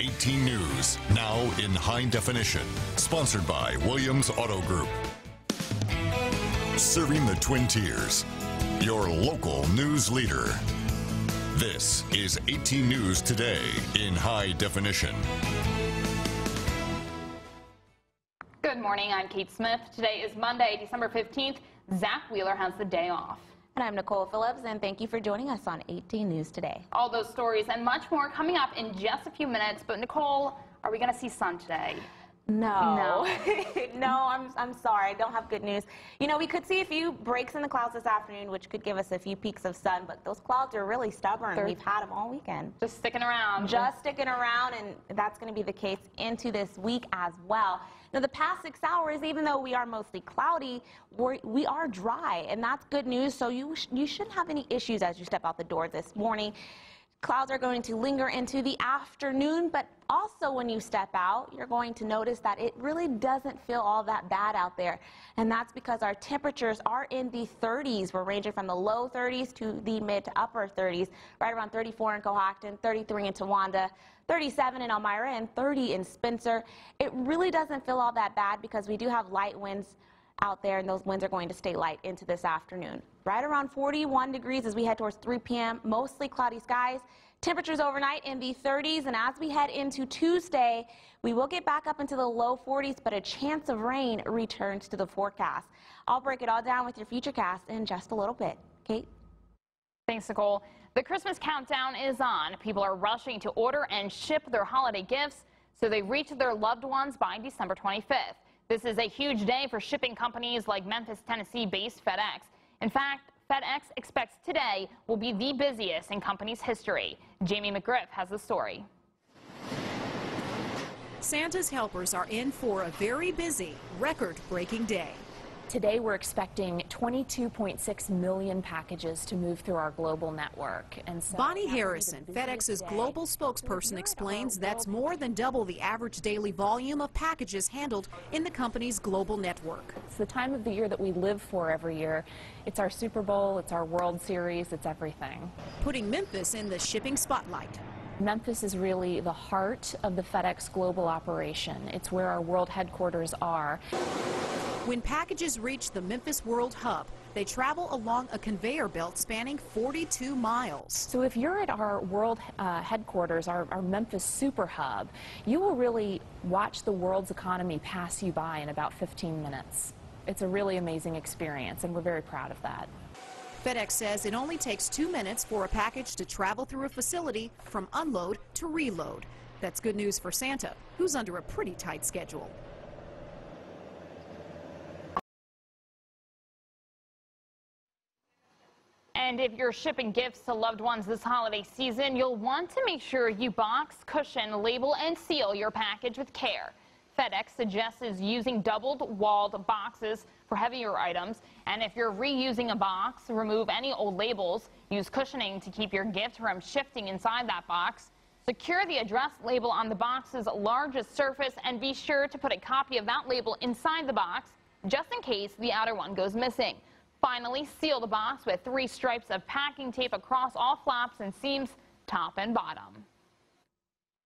18 News, now in high definition. Sponsored by Williams Auto Group. Serving the Twin Tiers, your local news leader. This is 18 News Today in high definition. Good morning, I'm Kate Smith. Today is Monday, December 15th. Zach Wheeler has the day off. And I'm Nicole Phillips, and thank you for joining us on 18 News Today. All those stories and much more coming up in just a few minutes. But Nicole, are we going to see sun today? No. I'm sorry. I don't have good news. You know, we could see a few breaks in the clouds this afternoon, which could give us a few peaks of sun, but those clouds are really stubborn. We've had them all weekend. Just sticking around. Just sticking around, and that's going to be the case into this week as well. Now, the past 6 hours, even though we are mostly cloudy, we are dry, and that's good news, so you shouldn't have any issues as you step out the door this morning. Clouds are going to linger into the afternoon, but also when you step out, you're going to notice that it really doesn't feel all that bad out there. And that's because our temperatures are in the 30s. We're ranging from the low 30s to the mid to upper 30s, right around 34 in Cohocton, 33 in Towanda, 37 in Elmira, and 30 in Spencer. It really doesn't feel all that bad because we do have light winds out there, and those winds are going to stay light into this afternoon. Right around 41 degrees as we head towards 3 p.m. Mostly cloudy skies. Temperatures overnight in the 30s, and as we head into Tuesday, we will get back up into the low 40s, but a chance of rain returns to the forecast. I'll break it all down with your Futurecast in just a little bit. Kate? Thanks, Nicole. The Christmas countdown is on. People are rushing to order and ship their holiday gifts so they reach their loved ones by December 25th. This is a huge day for shipping companies like Memphis, Tennessee-based FedEx. In fact, FedEx expects today will be the busiest in company's history. Jamie McGriff has the story. Santa's helpers are in for a very busy, record-breaking day. Today we're expecting 22.6 million packages to move through our global network. And so Bonnie Harrison, FedEx's global spokesperson, explains that's more than double the average daily volume of packages handled in the company's global network. It's the time of the year that we live for every year. It's our Super Bowl, it's our World Series, it's everything. Putting Memphis in the shipping spotlight. Memphis is really the heart of the FedEx global operation. It's where our world headquarters are. When packages reach the Memphis World Hub, they travel along a conveyor belt spanning 42 miles. So if you're at our world headquarters, our Memphis Super Hub, you will really watch the world's economy pass you by in about 15 minutes. It's a really amazing experience, and we're very proud of that. FedEx says it only takes 2 minutes for a package to travel through a facility from unload to reload. That's good news for Santa, who's under a pretty tight schedule. And if you're shipping gifts to loved ones this holiday season, you'll want to make sure you box, cushion, label, and seal your package with care. FedEx suggests using double-walled boxes for heavier items. And if you're reusing a box, remove any old labels. Use cushioning to keep your gift from shifting inside that box. Secure the address label on the box's largest surface, and be sure to put a copy of that label inside the box, just in case the outer one goes missing. Finally, seal the box with 3 stripes of packing tape across all flaps and seams, top and bottom.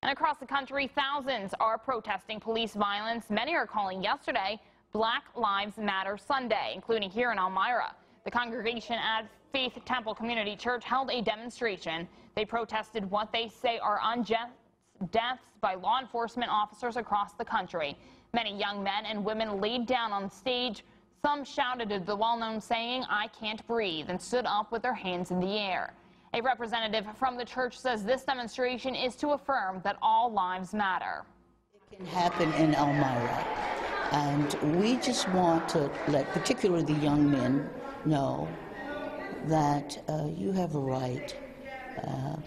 And across the country, thousands are protesting police violence. Many are calling yesterday Black Lives Matter Sunday, including here in Elmira. The congregation at Faith Temple Community Church held a demonstration. They protested what they say are unjust deaths by law enforcement officers across the country. Many young men and women laid down on stage. Some shouted the well-known saying, "I can't breathe," and stood up with their hands in the air. A representative from the church says this demonstration is to affirm that all lives matter. It can happen in Elmira, and we just want to let particularly the young men know that you have a right,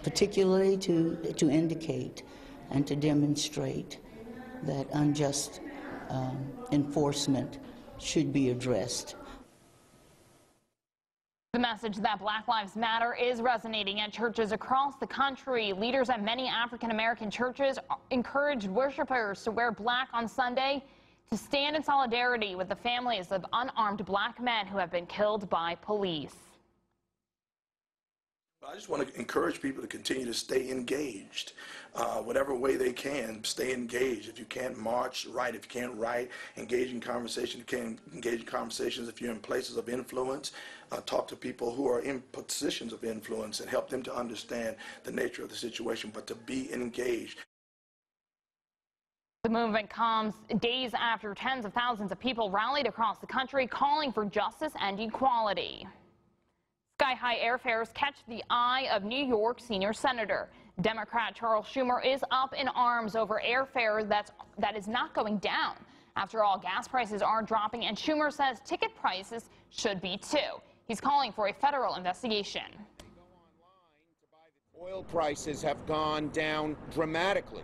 particularly to indicate and to demonstrate that unjust enforcement should be addressed. The message that Black Lives Matter is resonating at churches across the country. Leaders at many African-American churches encouraged worshipers to wear black on Sunday to stand in solidarity with the families of unarmed black men who have been killed by police. I just want to encourage people to continue to stay engaged, whatever way they can, stay engaged. If you can't march, write. If you can't write, engage in conversation. If you can't engage in conversations, if you're in places of influence, talk to people who are in positions of influence and help them to understand the nature of the situation, but to be engaged. The movement comes days after tens of thousands of people rallied across the country calling for justice and equality. Sky-high airfares catch the eye of New York senior senator. Democrat Charles Schumer is up in arms over airfare that is not going down. After all, gas prices are dropping, and Schumer says ticket prices should be too. He's calling for a federal investigation. Oil prices have gone down dramatically,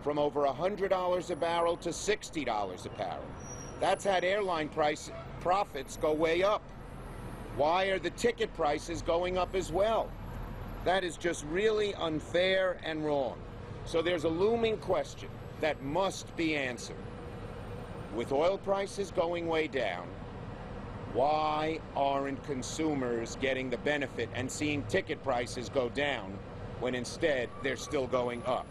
from over $100 a barrel to $60 a barrel. That's had airline profits go way up. Why are the ticket prices going up as well? That is just really unfair and wrong. So there's a looming question that must be answered. With oil prices going way down, why aren't consumers getting the benefit and seeing ticket prices go down when instead they're still going up?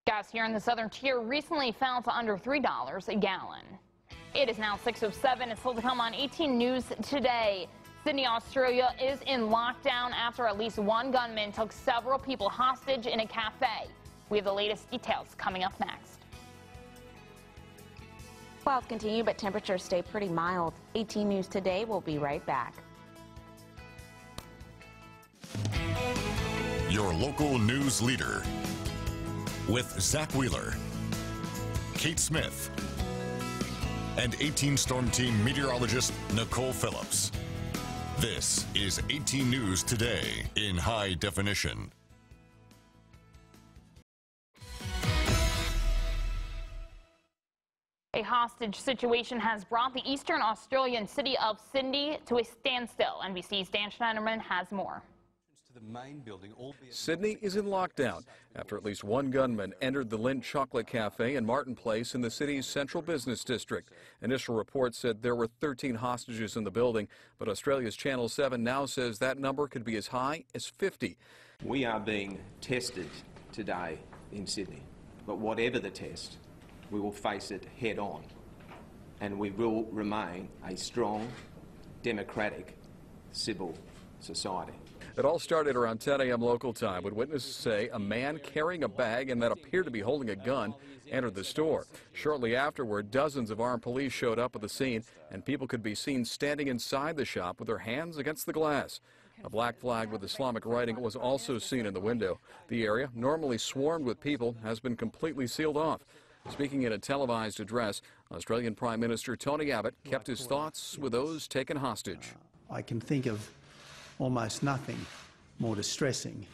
Gas here in the southern tier recently fell to under $3 a gallon. It is now 6:07. It's still to come on 18 News today. Sydney, Australia is in lockdown after at least one gunman took several people hostage in a cafe. We have the latest details coming up next. Clouds continue, but temperatures stay pretty mild. 18 News today. We'll be right back. Your local news leader with Zach Wheeler, Kate Smith, and 18 Storm Team meteorologist Nicole Phillips. This is 18 News Today in high definition. A hostage situation has brought the eastern Australian city of Sydney to a standstill. NBC's Dan Schneiderman has more. To the main building, Sydney is in lockdown after at least one gunman entered the Lindt Chocolate Cafe in Martin Place in the city's central business district. Initial reports said there were 13 hostages in the building, but Australia's Channel 7 now says that number could be as high as 50. We are being tested today in Sydney, but whatever the test, we will face it head on, and we will remain a strong, democratic, civil society. It all started around 10 a.m. local time when witnesses say a man carrying a bag and that appeared to be holding a gun entered the store. Shortly afterward, dozens of armed police showed up at the scene, and people could be seen standing inside the shop with their hands against the glass. A black flag with Islamic writing was also seen in the window. The area, normally swarmed with people, has been completely sealed off. Speaking in a televised address, Australian Prime Minister Tony Abbott kept his thoughts with those taken hostage. I can think of almost nothing more distressing,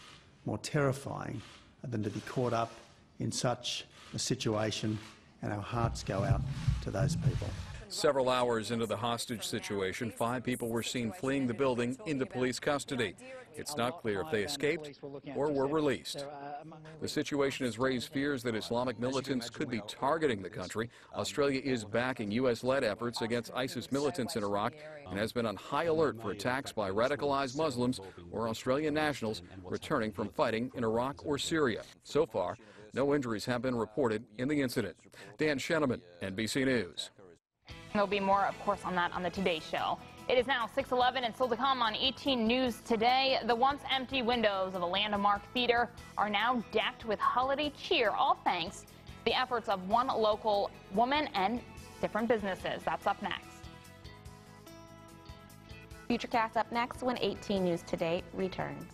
more terrifying than to be caught up in such a situation, and our hearts go out to those people. Several hours into the hostage situation, 5 people were seen fleeing the building into police custody. It's not clear if they escaped or were released. The situation has raised fears that Islamic militants could be targeting the country. Australia is backing U.S.-led efforts against ISIS militants in Iraq and has been on high alert for attacks by radicalized Muslims or Australian nationals returning from fighting in Iraq or Syria. So far, no injuries have been reported in the incident. Dan Schneiderman, NBC News. There'll be more, of course, on that on the Today Show. It is now 6:11 and still to come on 18 News Today. The once empty windows of the Landmark Theater are now decked with holiday cheer, all thanks to the efforts of one local woman and different businesses. That's up next. Futurecast up next when 18 News Today returns.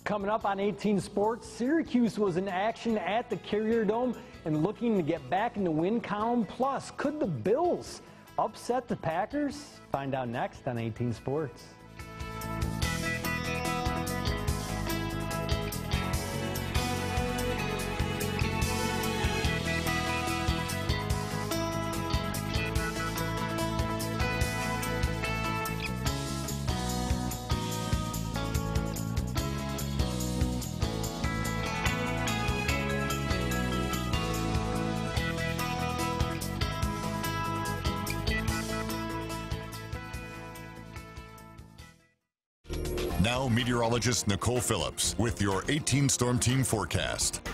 Coming up on 18 Sports, Syracuse was in action at the Carrier Dome and looking to get back in the win column. Plus, could the Bills upset the Packers? Find out next on 18 Sports. Now, meteorologist Nicole Phillips with your 18 Storm Team forecast.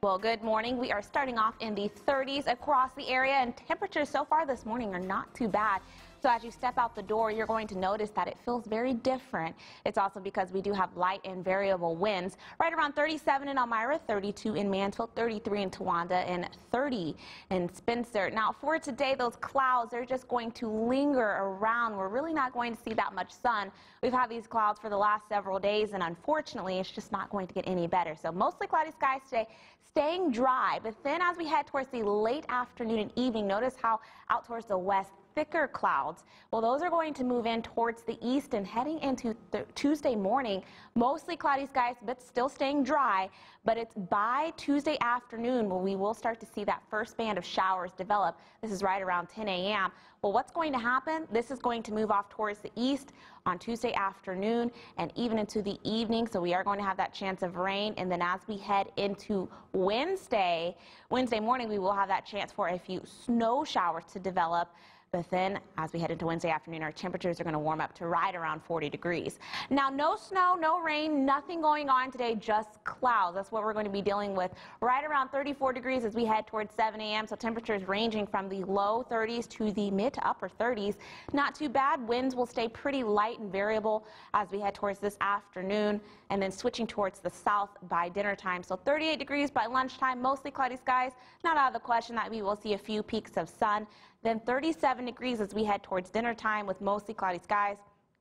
Well, good morning. We are starting off in the 30s across the area, and temperatures so far this morning are not too bad. So as you step out the door, you're going to notice that it feels very different. It's also because we do have light and variable winds. Right around 37 in Elmira, 32 in Mansfield, 33 in Towanda, and 30 in Spencer. Now for today, those clouds, they're just going to linger around. We're really not going to see that much sun. We've had these clouds for the last several days, and unfortunately, it's just not going to get any better. So mostly cloudy skies today, staying dry. But then as we head towards the late afternoon and evening, notice how out towards the west, thicker clouds. Well, those are going to move in towards the east, and heading into Tuesday morning, mostly cloudy skies, but still staying dry. But it's by Tuesday afternoon where we will start to see that first band of showers develop. This is right around 10 a.m. Well, what's going to happen? This is going to move off towards the east on Tuesday afternoon and even into the evening. So we are going to have that chance of rain. And then as we head into Wednesday morning, we will have that chance for a few snow showers to develop. But then, as we head into Wednesday afternoon, our temperatures are going to warm up to right around 40 degrees. Now, no snow, no rain, nothing going on today, just clouds. That's what we're going to be dealing with right around 34 degrees as we head towards 7 a.m. So temperatures ranging from the low 30s to the mid to upper 30s. Not too bad. Winds will stay pretty light and variable as we head towards this afternoon, and then switching towards the south by dinner time. So 38 degrees by lunchtime, mostly cloudy skies. Not out of the question that we will see a few peaks of sun. Then 37 degrees as we head towards dinner time with mostly cloudy skies.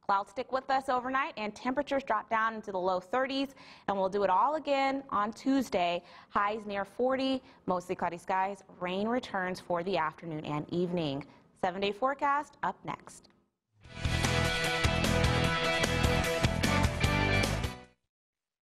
Clouds stick with us overnight and temperatures drop down into the low 30s, and we'll do it all again on Tuesday. Highs near 40, mostly cloudy skies. Rain returns for the afternoon and evening. 7-day forecast up next.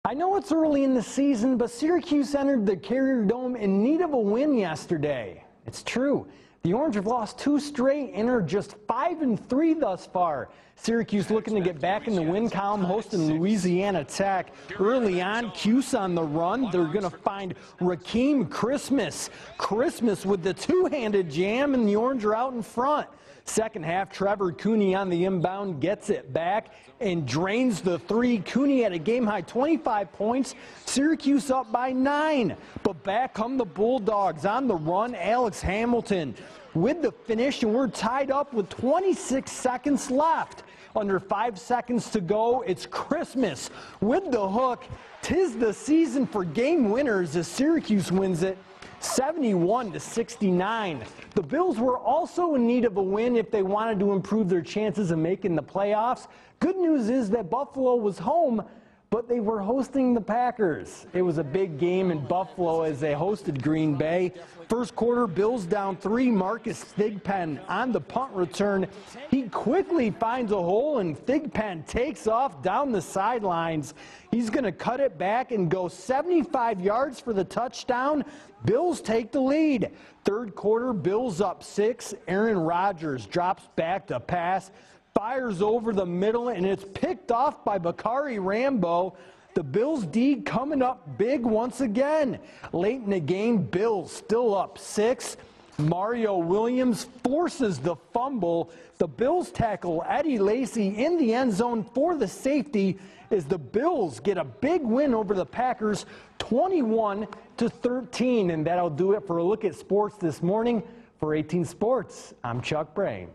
I know it's early in the season, but Syracuse entered the Carrier Dome in need of a win yesterday. It's true. The Orange have lost 2 straight and are just 5-3 thus far. Syracuse looking to get back in the win column, hosting Louisiana Tech. Early on, Cuse on the run. They're going to find Rakeem Christmas. Christmas with the two-handed jam, and the Orange are out in front. Second half, Trevor Cooney on the inbound gets it back and drains the three. Cooney had a game-high 25 points. Syracuse up by 9. But back come the Bulldogs on the run. Alex Hamilton with the finish, and we're tied up with 26 seconds left. Under 5 seconds to go, it's Christmas with the hook. 'Tis the season for game winners as Syracuse wins it 71-69. The Bills were also in need of a win if they wanted to improve their chances of making the playoffs. Good news is that Buffalo was home, but they were hosting the Packers. It was a big game in Buffalo as they hosted Green Bay. First quarter, Bills down 3. Marcus Thigpen on the punt return. He quickly finds a hole, and Thigpen takes off down the sidelines. He's going to cut it back and go 75 yards for the touchdown. Bills take the lead. Third quarter, Bills up 6. Aaron Rodgers drops back to pass, fires over the middle, and it's picked off by Bakari Rambo. The Bills D coming up big once again. Late in the game, Bills still up 6. Mario Williams forces the fumble. The Bills tackle Eddie Lacy in the end zone for the safety as the Bills get a big win over the Packers, 21-13. And that'll do it for a look at sports this morning. For 18 Sports, I'm Chuck Bray.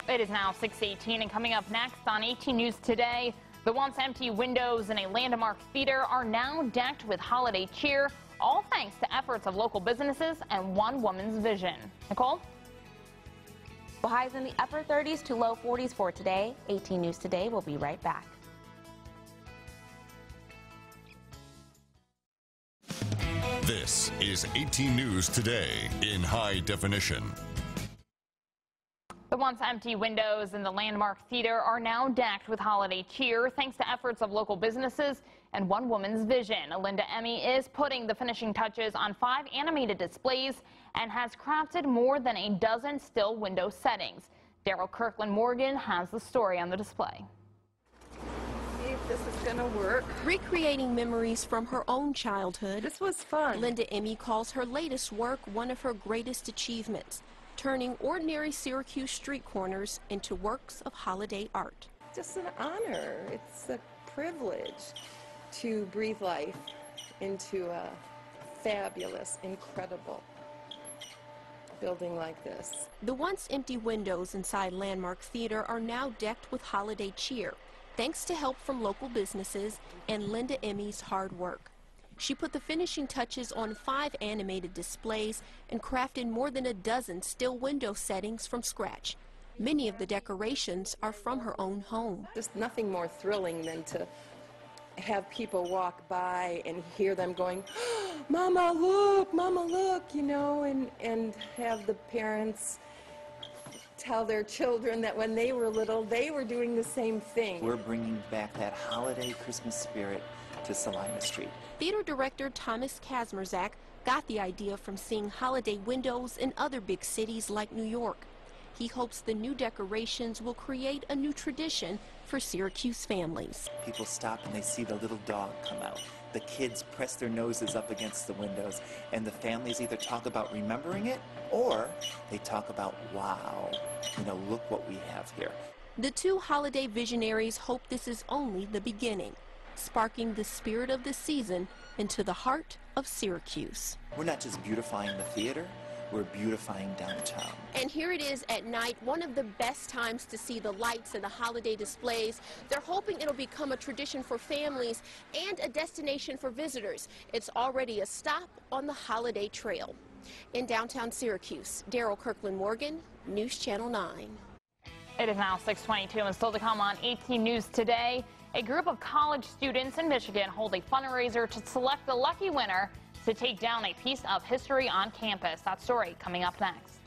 It is now 6:18, and coming up next on 18 News Today, the once empty windows in a Landmark theater are now decked with holiday cheer, all thanks to efforts of local businesses and one woman's vision. Nicole? Well, highs in the upper 30s to low 40s for today. 18 News Today. We'll be right back. This is 18 News Today in high definition. The once empty windows in the Landmark Theater are now decked with holiday cheer thanks to efforts of local businesses and one woman's vision. Linda Emmy is putting the finishing touches on 5 animated displays and has crafted more than a dozen still window settings. Daryl Kirkland Morgan has the story on the display. See if this is gonna work. Recreating memories from her own childhood. This was fun. Linda Emmy calls her latest work one of her greatest achievements, turning ordinary Syracuse street corners into works of holiday art. just an honor. It's a privilege to breathe life into a fabulous, incredible building like this. The once empty windows inside Landmark Theater are now decked with holiday cheer, thanks to help from local businesses and Linda Emmy's hard work. She put the finishing touches on 5 animated displays and crafted more than a dozen still window settings from scratch. Many of the decorations are from her own home. There's nothing more thrilling than to have people walk by and hear them going, Mama, look, you know, and have the parents tell their children that when they were little, they were doing the same thing. We're bringing back that holiday Christmas spirit to Salina Street. Theater director Thomas Kazmerzak got the idea from seeing holiday windows in other big cities like New York. He hopes the new decorations will create a new tradition for Syracuse families. People stop and they see the little dog come out. The kids press their noses up against the windows, and the families either talk about remembering it or they talk about, wow, you know, look what we have here. The two holiday visionaries hope this is only the beginning, sparking the spirit of the season into the heart of Syracuse. We're not just beautifying the theater, we're beautifying downtown. And here it is at night, one of the best times to see the lights and the holiday displays. They're hoping it'll become a tradition for families and a destination for visitors. It's already a stop on the holiday trail. In downtown Syracuse, Daryl Kirkland Morgan, News Channel 9. It is now 6:22 and still to come on 18 News Today. A group of college students in Michigan hold a fundraiser to select the lucky winner to take down a piece of history on campus. That story coming up next.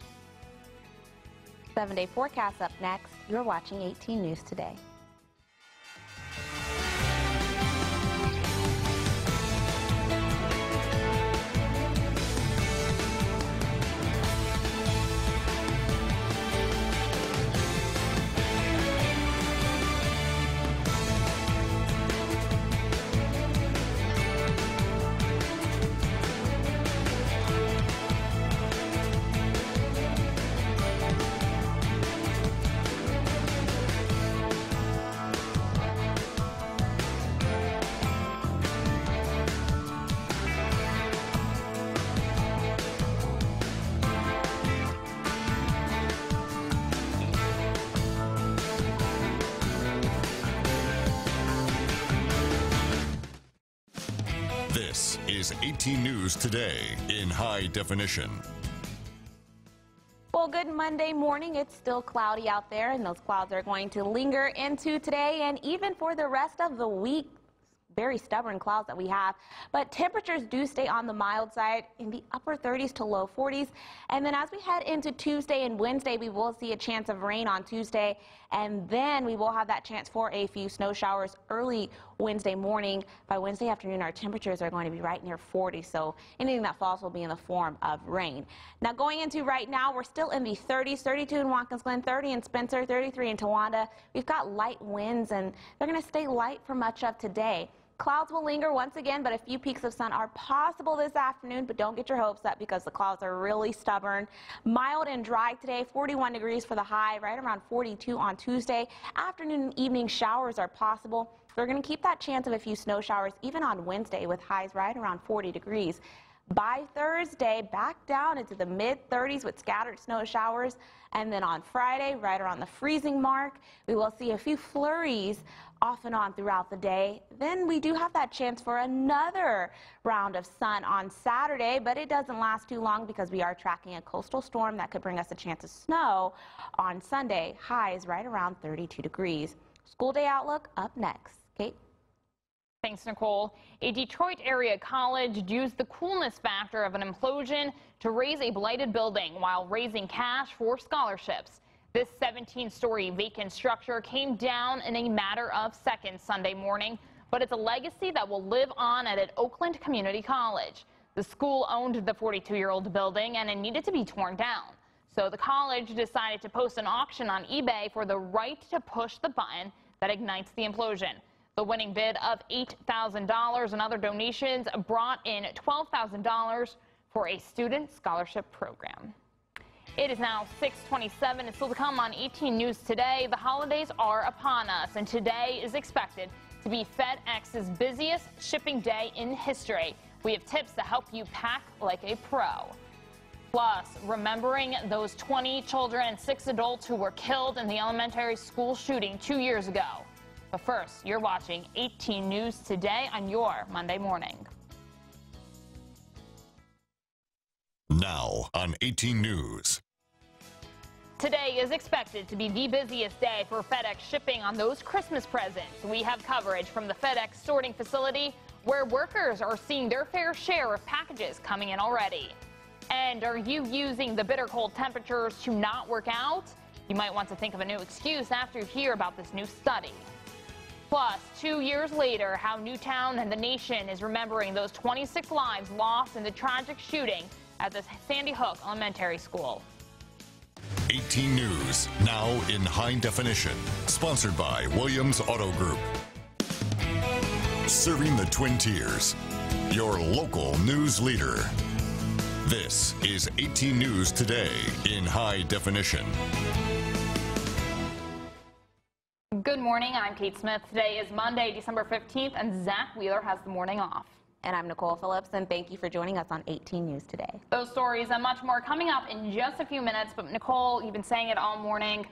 7-day forecast up next. You're watching 18 News Today. This is 18 News Today in high definition. Well, good Monday morning. It's still cloudy out there, and those clouds are going to linger into today and even for the rest of the week. Very stubborn clouds that we have, but temperatures do stay on the mild side in the upper 30s to low 40s. And then as we head into Tuesday and Wednesday, we will see a chance of rain on Tuesday, and then we will have that chance for a few snow showers early Wednesday morning. By Wednesday afternoon, our temperatures are going to be right near 40, so anything that falls will be in the form of rain. Now going into right now, we're still in the 30s, 32 in Watkins Glen, 30 in Spencer, 33 in Towanda. We've got light winds, and they're going to stay light for much of today. Clouds will linger once again, but a few peeks of sun are possible this afternoon, but don't get your hopes up because the clouds are really stubborn. Mild and dry today, 41 degrees for the high, right around 42 on Tuesday. Afternoon and evening showers are possible. We're going to keep that chance of a few snow showers even on Wednesday with highs right around 40 degrees. By Thursday, back down into the mid-30s with scattered snow showers. And then on Friday, right around the freezing mark, we will see a few flurries off and on throughout the day. Then we do have that chance for another round of sun on Saturday, but it doesn't last too long because we are tracking a coastal storm that could bring us a chance of snow on Sunday. Highs right around 32 degrees. School day outlook up next. Kate? Thanks, Nicole. A Detroit area college used the coolness factor of an implosion to raise a blighted building while raising cash for scholarships. This 17-story vacant structure came down in a matter of seconds Sunday morning, but it's a legacy that will live on at Oakland Community College. The school owned the 42-year-old building and it needed to be torn down. So the college decided to post an auction on eBay for the right to push the button that ignites the implosion. The winning bid of $8,000 and other donations brought in $12,000 for a student scholarship program. It is now 6:27. It's still to come on 18 News Today. The holidays are upon us, and today is expected to be FedEx's busiest shipping day in history. We have tips to help you pack like a pro. Plus, remembering those 20 children and 6 adults who were killed in the elementary school shooting 2 years ago. But first, you're watching 18 News Today on your Monday morning. Now on 18 News. Today is expected to be the busiest day for FedEx shipping on those Christmas presents. We have coverage from the FedEx sorting facility where workers are seeing their fair share of packages coming in already. And are you using the bitter cold temperatures to not work out? You might want to think of a new excuse after you hear about this new study. Plus, 2 years later, how Newtown and the nation is remembering those 26 lives lost in the tragic shooting at the Sandy Hook Elementary School. 18 News, now in high definition. Sponsored by Williams Auto Group. Serving the Twin Tiers, your local news leader. This is 18 News Today in high definition. Good morning, I'm Kate Smith. Today is Monday, December 15th, and Zach Wheeler has the morning off. And I'm Nicole Phillips, and thank you for joining us on 18 News Today. Those stories and much more coming up in just a few minutes. But Nicole, you've been saying it all morning.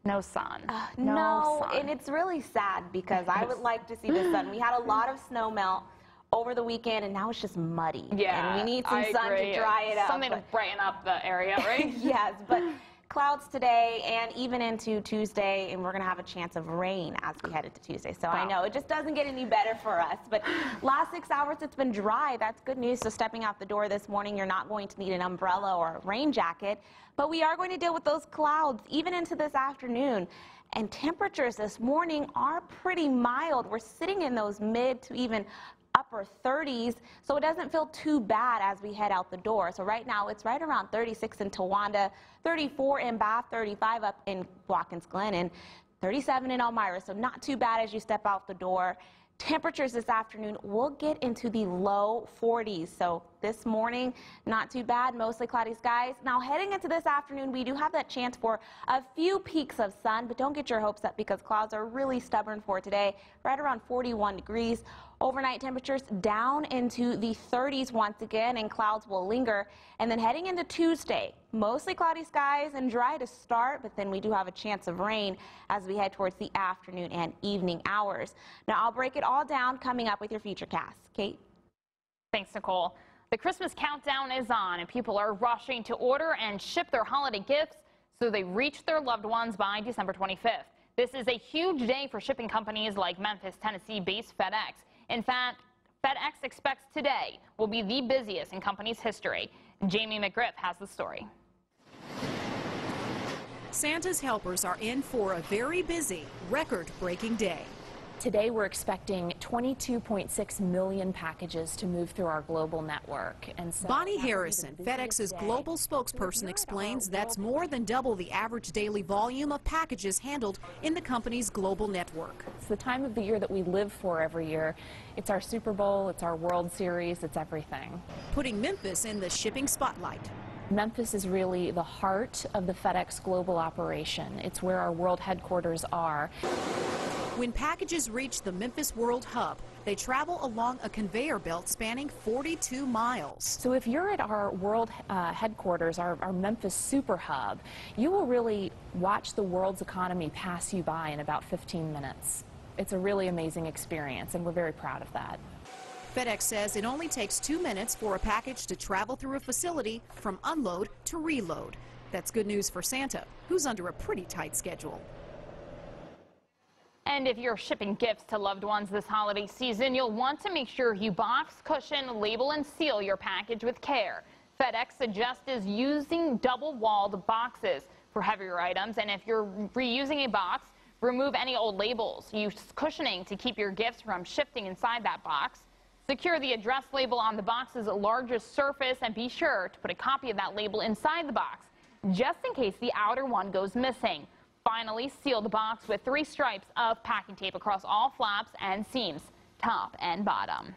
No sun. No, and it's really sad because I would like to see the sun. We had a lot of snow melt over the weekend, and now it's just muddy. Yeah, and we need some sun to dry it up. Something to brighten up the area, right? Yes, but clouds today and even into Tuesday, and we're going to have a chance of rain as we head into Tuesday. So I know it just doesn't get any better for us. But last 6 hours, it's been dry. That's good news. So stepping out the door this morning, you're not going to need an umbrella or a rain jacket. But we are going to deal with those clouds even into this afternoon. And temperatures this morning are pretty mild. We're sitting in those mid to even upper 30s, so it doesn't feel too bad as we head out the door. So right now it's right around 36 in Towanda, 34 in Bath, 35 up in Watkins Glen, and 37 in Elmira. So not too bad as you step out the door. Temperatures this afternoon will get into the low 40s. So this morning, not too bad, mostly cloudy skies. Now heading into this afternoon, we do have that chance for a few peaks of sun, but don't get your hopes up because clouds are really stubborn for today, right around 41 degrees. Overnight temperatures down into the 30s once again, and clouds will linger. And then heading into Tuesday, mostly cloudy skies and dry to start, but then we do have a chance of rain as we head towards the afternoon and evening hours. Now I'll break it all down coming up with your Futurecast. Kate? Thanks, Nicole. The Christmas countdown is on, and people are rushing to order and ship their holiday gifts so they reach their loved ones by December 25th. This is a huge day for shipping companies like Memphis, Tennessee-based FedEx. In fact, FedEx expects today will be the busiest in company's history. Jamie McGriff has the story. Santa's helpers are in for a very busy, record-breaking day. Today we're expecting 22.6 million packages to move through our global network. And so Bonnie Harrison, FedEx's global spokesperson, explains that's more than double the average daily volume of packages handled in the company's global network. It's the time of the year that we live for every year. It's our Super Bowl, it's our World Series, it's everything. Putting Memphis in the shipping spotlight. Memphis is really the heart of the FedEx global operation. It's where our world headquarters are. When packages reach the Memphis World Hub, they travel along a conveyor belt spanning 42 miles. So if you're at our world headquarters, our Memphis Super Hub, you will really watch the world's economy pass you by in about 15 minutes. It's a really amazing experience, and we're very proud of that. FedEx says it only takes 2 minutes for a package to travel through a facility from unload to reload. That's good news for Santa, who's under a pretty tight schedule. And if you're shipping gifts to loved ones this holiday season, you'll want to make sure you box, cushion, label, and seal your package with care. FedEx suggests using double-walled boxes for heavier items, and if you're reusing a box, remove any old labels. Use cushioning to keep your gifts from shifting inside that box. Secure the address label on the box's largest surface, and be sure to put a copy of that label inside the box, just in case the outer one goes missing. Finally, seal the box with 3 stripes of packing tape across all flaps and seams, top and bottom.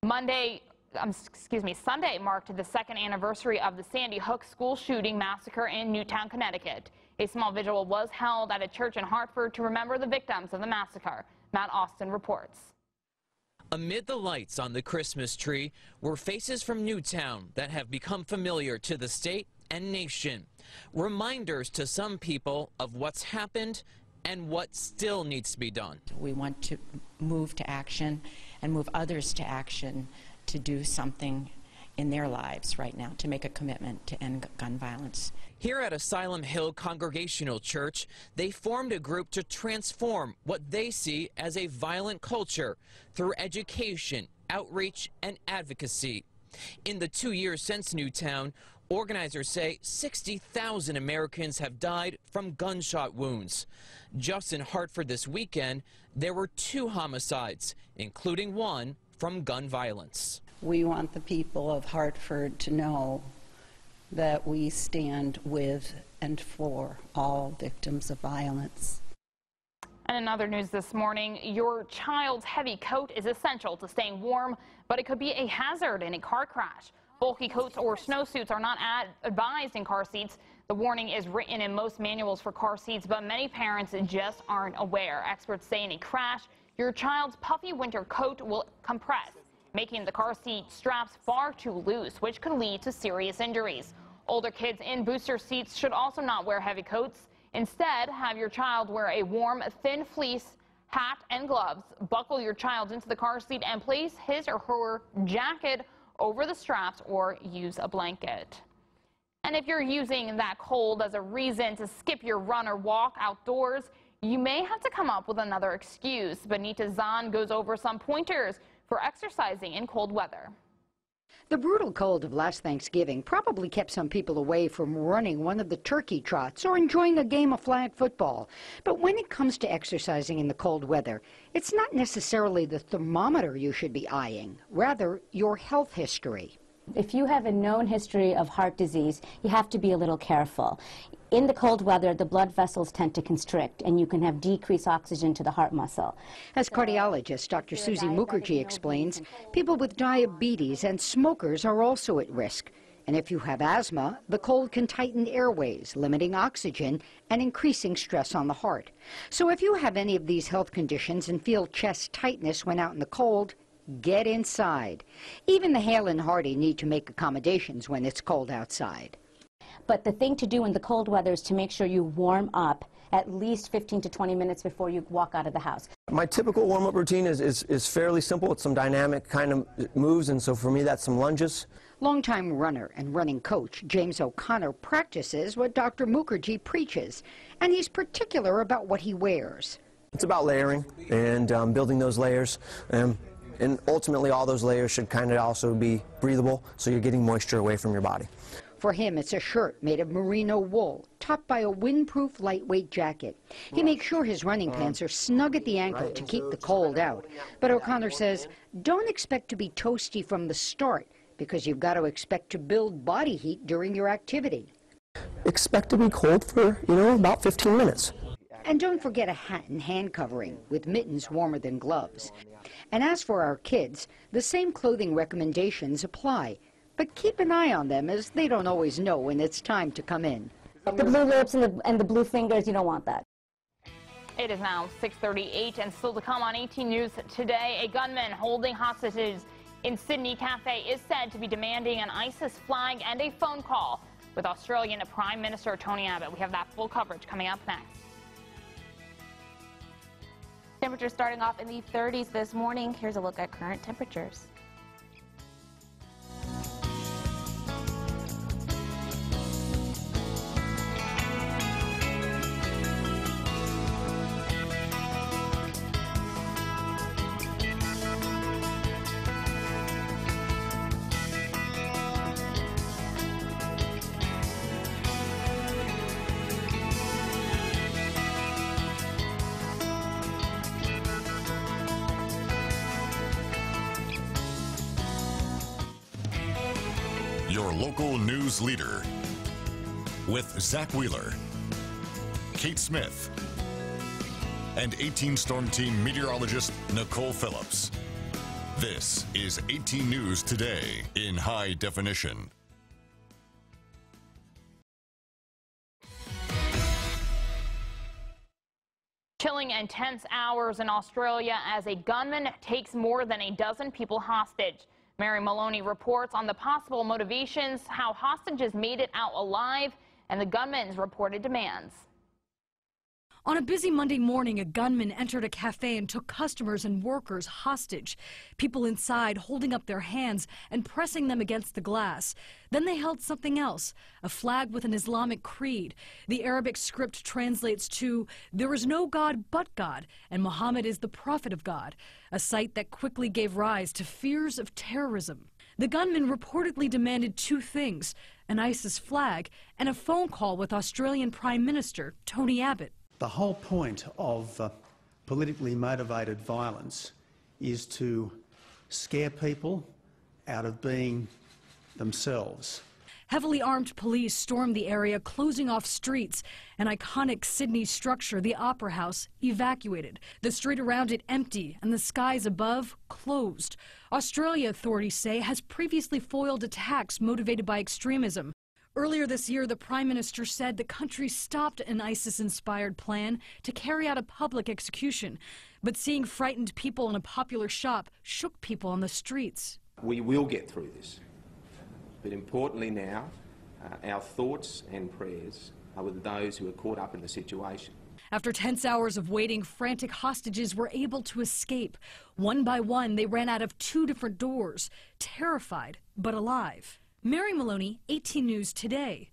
Monday Sunday marked the second anniversary of the Sandy Hook school shooting massacre in Newtown, Connecticut. A small vigil was held at a church in Hartford to remember the victims of the massacre. Matt Austin reports. Amid the lights on the Christmas tree were faces from Newtown that have become familiar to the state and nation. Reminders to some people of what's happened and what still needs to be done. We want to move to action and move others to action to do something in their lives right now, to make a commitment to end gun violence. Here at Asylum Hill Congregational Church, they formed a group to transform what they see as a violent culture through education, outreach, and advocacy. In the 2 years since Newtown, organizers say 60,000 Americans have died from gunshot wounds. Just in Hartford this weekend, there were 2 homicides, including one from gun violence. We want the people of Hartford to know that we stand with and for all victims of violence. And in other news this morning, your child's heavy coat is essential to staying warm, but it could be a hazard in a car crash. Bulky coats or snowsuits are not advised in car seats. The warning is written in most manuals for car seats, but many parents just aren't aware. Experts say in a crash, your child's puffy winter coat will compress, making the car seat straps far too loose, which can lead to serious injuries. Older kids in booster seats should also not wear heavy coats. Instead, have your child wear a warm, thin fleece, hat, and gloves. Buckle your child into the car seat and place his or her jacket over the straps or use a blanket. And if you're using that cold as a reason to skip your run or walk outdoors, you may have to come up with another excuse. Benita Zahn goes over some pointers for exercising in cold weather. The brutal cold of last Thanksgiving probably kept some people away from running one of the turkey trots or enjoying a game of flag football. But when it comes to exercising in the cold weather, it's not necessarily the thermometer you should be eyeing, rather your health history. If you have a known history of heart disease, you have to be a little careful. In the cold weather, the blood vessels tend to constrict, and you can have decreased oxygen to the heart muscle. As cardiologist Dr. Susie Mukherjee explains, people with diabetes and smokers are also at risk. And if you have asthma, the cold can tighten airways, limiting oxygen and increasing stress on the heart. So if you have any of these health conditions and feel chest tightness when out in the cold, get inside. Even the hale and hearty need to make accommodations when it's cold outside. But the thing to do in the cold weather is to make sure you warm up at least 15 to 20 minutes before you walk out of the house. My typical warm-up routine is fairly simple. It's some dynamic kind of moves, and so for me that's some lunges. Longtime runner and running coach James O'Connor practices what Dr. Mukherjee preaches, and he's particular about what he wears. It's about layering and building those layers. And ultimately, all those layers should kind of also be breathable, so you're getting moisture away from your body. For him, it's a shirt made of merino wool, topped by a windproof lightweight jacket. He makes sure his running pants are snug at the ankle to keep the cold out. But O'Connor says, don't expect to be toasty from the start, because you've got to expect to build body heat during your activity. Expect to be cold for, about 15 minutes. And don't forget a hat and hand covering with mittens warmer than gloves. And as for our kids, the same clothing recommendations apply. But keep an eye on them, as they don't always know when it's time to come in. The blue lips and the blue fingers, you don't want that. It is now 6:38 and still to come on 18 News today. A gunman holding hostages in Sydney Cafe is said to be demanding an ISIS flag and a phone call with Australian Prime Minister Tony Abbott. We have that full coverage coming up next. Temperatures starting off in the 30s this morning. Here's a look at current temperatures. Your local news leader with Zach Wheeler, Kate Smith, and 18 Storm Team meteorologist Nicole Phillips. This is 18 News Today in high definition. Chilling and tense hours in Australia as a gunman takes more than a dozen people hostage. Mary Maloney reports on the possible motivations, how hostages made it out alive, and the gunman's reported demands. On a busy Monday morning, a gunman entered a cafe and took customers and workers hostage. People inside holding up their hands and pressing them against the glass. Then they held something else, a flag with an Islamic creed. The Arabic script translates to, "There is no God but God, and Muhammad is the prophet of God," a sight that quickly gave rise to fears of terrorism. The gunman reportedly demanded two things, an ISIS flag and a phone call with Australian Prime Minister Tony Abbott. The whole point of politically motivated violence is to scare people out of being themselves. Heavily armed police stormed the area, closing off streets. An iconic Sydney structure, the Opera House, evacuated. The street around it empty and the skies above closed. Australia, authorities say, has previously foiled attacks motivated by extremism. Earlier this year, the Prime Minister said the country stopped an ISIS-inspired plan to carry out a public execution. But seeing frightened people in a popular shop shook people on the streets. We will get through this. But importantly now, our thoughts and prayers are with those who are caught up in the situation. After tense hours of waiting, frantic hostages were able to escape. One by one, they ran out of two different doors, terrified but alive. Mary Maloney, 18 News Today.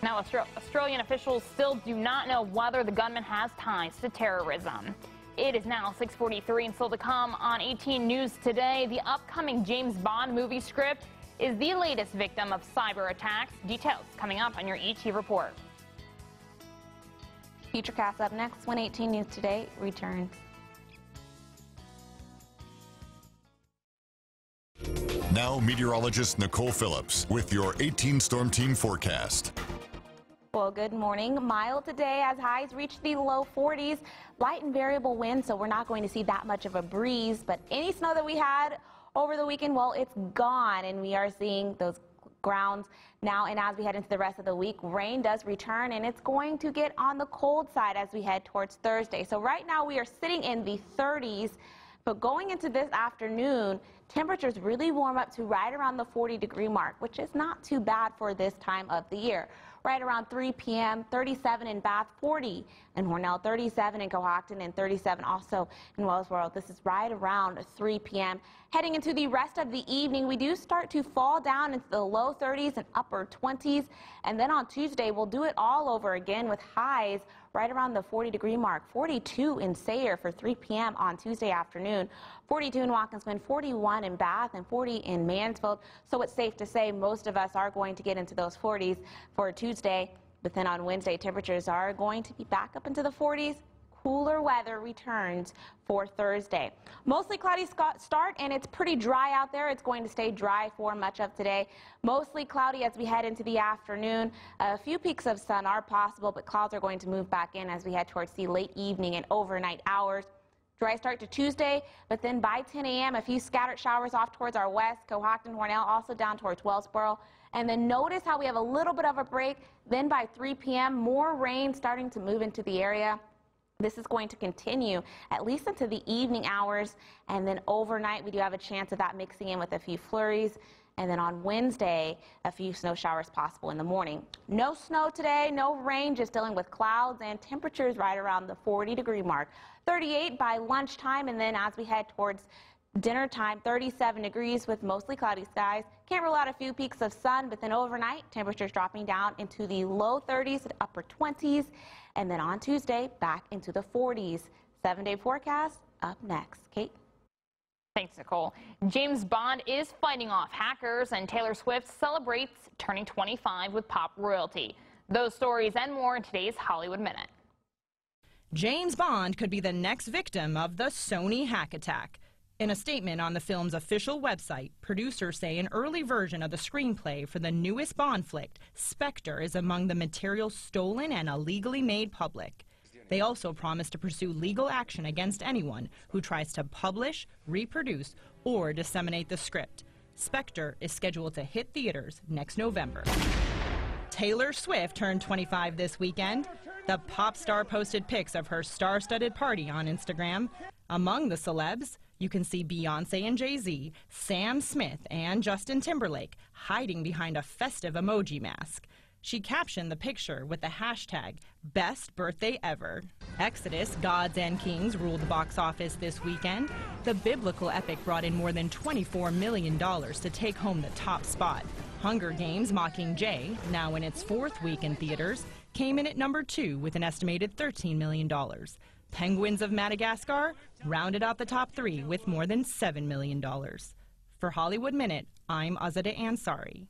Now, Australian officials still do not know whether the gunman has ties to terrorism. It is now 6:43 and still to come on 18 News Today. The upcoming James Bond movie script is the latest victim of cyber attacks. Details coming up on your ET Report. Futurecast up next when 18 News Today returns. Now, meteorologist Nicole Phillips with your 18 Storm Team forecast. Well, good morning. Mild today as highs reach the low 40s. Light and variable winds, so we're not going to see that much of a breeze. But any snow that we had over the weekend, well, it's gone, and we are seeing those grounds now. And as we head into the rest of the week, rain does return, and it's going to get on the cold side as we head towards Thursday. So right now we are sitting in the 30s. But going into this afternoon, temperatures really warm up to right around the 40-degree mark, which is not too bad for this time of the year. Right around 3 p.m., 37 in Bath, 40 in Hornell, 37 in Cohocton, and 37 also in Wellsboro. This is right around 3 p.m. Heading into the rest of the evening, we do start to fall down into the low 30s and upper 20s. And then on Tuesday, we'll do it all over again with highs right around the 40-degree mark. 42 in Sayre for 3 p.m. on Tuesday afternoon. 42 in Watkinsville, 41 in Bath, and 40 in Mansfield. So it's safe to say most of us are going to get into those 40s for Tuesday. But then on Wednesday, temperatures are going to be back up into the 40s. Cooler weather returns for Thursday. Mostly cloudy start, and it's pretty dry out there. It's going to stay dry for much of today. Mostly cloudy as we head into the afternoon. A few peaks of sun are possible, but clouds are going to move back in as we head towards the late evening and overnight hours. Dry start to Tuesday, but then by 10 a.m., a few scattered showers off towards our west, Cohocton, Hornell, also down towards Wellsboro. And then notice how we have a little bit of a break. Then by 3 p.m., more rain starting to move into the area. This is going to continue at least into the evening hours, and then overnight we do have a chance of that mixing in with a few flurries. And then on Wednesday, a few snow showers possible in the morning. No snow today, no rain, just dealing with clouds and temperatures right around the 40-degree mark. 38 by lunchtime, and then as we head towards dinner time, 37 degrees with mostly cloudy skies. Can't rule out a few peaks of sun, but then overnight, temperatures dropping down into the low 30s to upper 20s. And then on Tuesday, back into the 40s. 7-day forecast up next. Kate? Thanks, Nicole. James Bond is fighting off hackers, and Taylor Swift celebrates turning 25 with pop royalty. Those stories and more in today's Hollywood Minute. James Bond could be the next victim of the Sony hack attack. In a statement on the film's official website, producers say an early version of the screenplay for the newest Bond flick, Spectre, is among the material stolen and illegally made public. They also promise to pursue legal action against anyone who tries to publish, reproduce, or disseminate the script. Spectre is scheduled to hit theaters next November. Taylor Swift turned 25 this weekend. The pop star posted pics of her star-studded party on Instagram. Among the celebs, you can see Beyonce and Jay-Z, Sam Smith, and Justin Timberlake hiding behind a festive emoji mask. She captioned the picture with the hashtag #BestBirthdayEver. Exodus: Gods and Kings ruled the box office this weekend. The biblical epic brought in more than $24 million to take home the top spot. Hunger Games: Mockingjay, now in its 4th week in theaters, came in at number 2 with an estimated $13 million. Penguins of Madagascar rounded out the top 3 with more than $7 million. For Hollywood Minute, I'm Azadeh Ansari.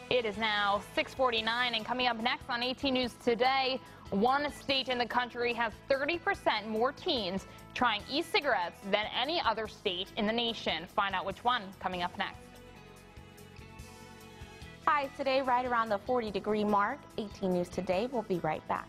It is now 6:49, and coming up next on 18 News Today, one state in the country has 30% more teens trying e-cigarettes than any other state in the nation. Find out which one coming up next. Hi, today right around the 40-degree mark. 18 News Today. We'll be right back.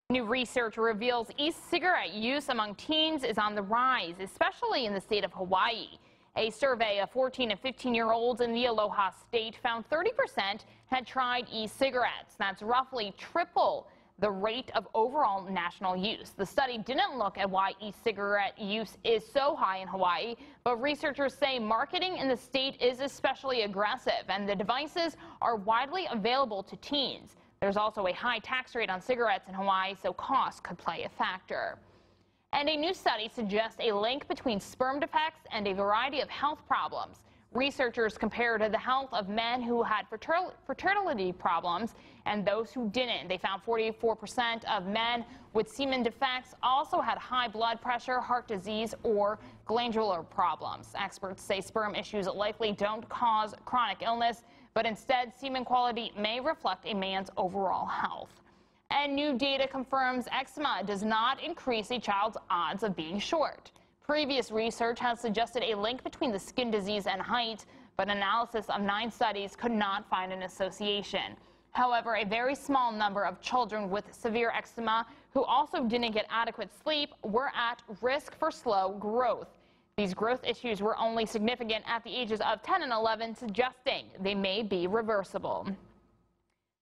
New research reveals e-cigarette use among teens is on the rise, especially in the state of Hawaii. A survey of 14 and 15-year-olds in the Aloha State found 30% had tried e-cigarettes. That's roughly triple the rate of overall national use. The study didn't look at why e-cigarette use is so high in Hawaii, but researchers say marketing in the state is especially aggressive, and the devices are widely available to teens. There's also a high tax rate on cigarettes in Hawaii, so cost could play a factor. And a new study suggests a link between sperm defects and a variety of health problems. Researchers compared the health of men who had fertility problems and those who didn't. They found 44% of men with semen defects also had high blood pressure, heart disease, or glandular problems. Experts say sperm issues likely don't cause chronic illness, but instead semen quality may reflect a man's overall health. And new data confirms eczema does not increase a child's odds of being short. Previous research has suggested a link between the skin disease and height, but analysis of 9 studies could not find an association. However, a very small number of children with severe eczema who also didn't get adequate sleep were at risk for slow growth. These growth issues were only significant at the ages of 10 and 11, suggesting they may be reversible.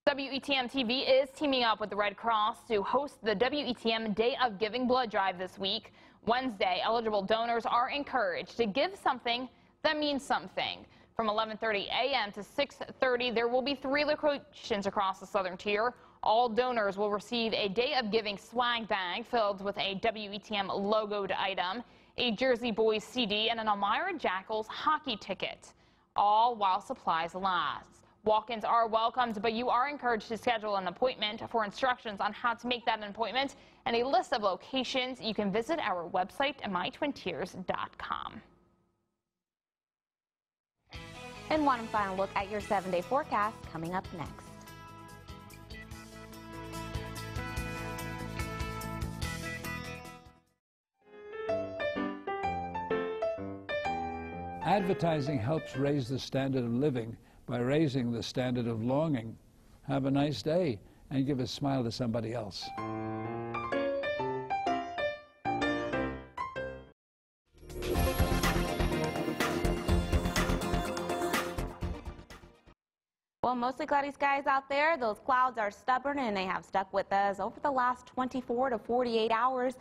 WETM TV is teaming up with the Red Cross to host the WETM Day of Giving blood drive this week. Wednesday, eligible donors are encouraged to give something that means something. From 11:30 a.m. to 6:30, there will be 3 locations across the southern tier. All donors will receive a Day of Giving swag bag filled with a WETM logoed item, a Jersey Boys CD, and an Elmira Jackals hockey ticket, all while supplies last. Walk-ins are welcomed, but you are encouraged to schedule an appointment. For instructions on how to make that an appointment and a list of locations, you can visit our website at mytwintiers.com. And one final look at your 7-day forecast coming up next. Advertising helps raise the standard of living by raising the standard of longing. Have a nice day and give a smile to somebody else. Well, mostly cloudy skies out there. Those clouds are stubborn and they have stuck with us over the last 24 to 48 hours.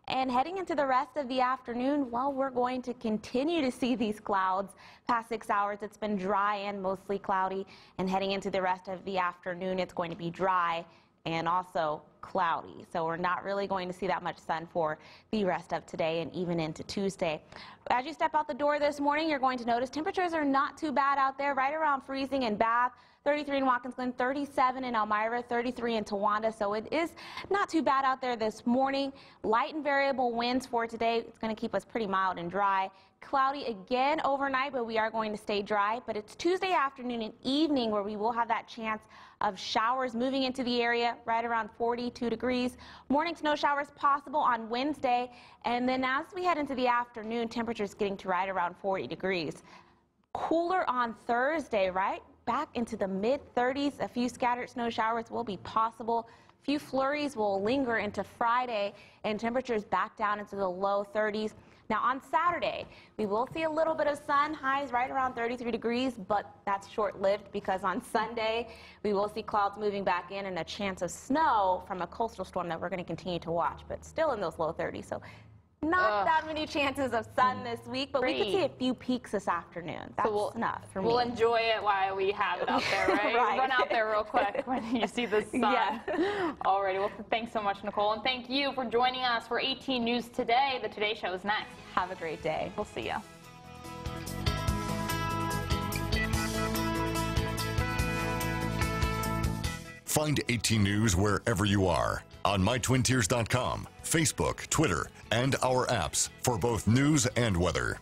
And heading into the rest of the afternoon, well, we're going to continue to see these clouds. Past 6 hours, it's been dry and mostly cloudy. And heading into the rest of the afternoon, it's going to be dry and also cloudy. So we're not really going to see that much sun for the rest of today and even into Tuesday. As you step out the door this morning, you're going to notice temperatures are not too bad out there, right around freezing in Bath, 33 in Watkins Glen, 37 in Elmira, 33 in Towanda. So it is not too bad out there this morning. Light and variable winds for today. It's going to keep us pretty mild and dry. Cloudy again overnight, but we are going to stay dry. But it's Tuesday afternoon and evening where we will have that chance of showers moving into the area right around 42 degrees. Morning snow showers possible on Wednesday. And then as we head into the afternoon, temperatures getting to right around 40 degrees. Cooler on Thursday, right? Back into the mid-30s. A few scattered snow showers will be possible. A few flurries will linger into Friday, and temperatures back down into the low 30s. Now on Saturday, we will see a little bit of sun, highs right around 33 degrees, but that's short-lived because on Sunday, we will see clouds moving back in and a chance of snow from a coastal storm that we're going to continue to watch, but still in those low 30s. So not that many chances of sun this week, but we could see a few peaks this afternoon. That's enough for me. We'll enjoy it while we have it out there, right? Right. Run out there real quick when you see the sun. Yeah. Alrighty, well, thanks so much, Nicole, and thank you for joining us for 18 News Today. The Today Show is next. Have a great day. We'll see you. Find 18 News wherever you are on mytwintiers.com, Facebook, Twitter, and our apps for both news and weather.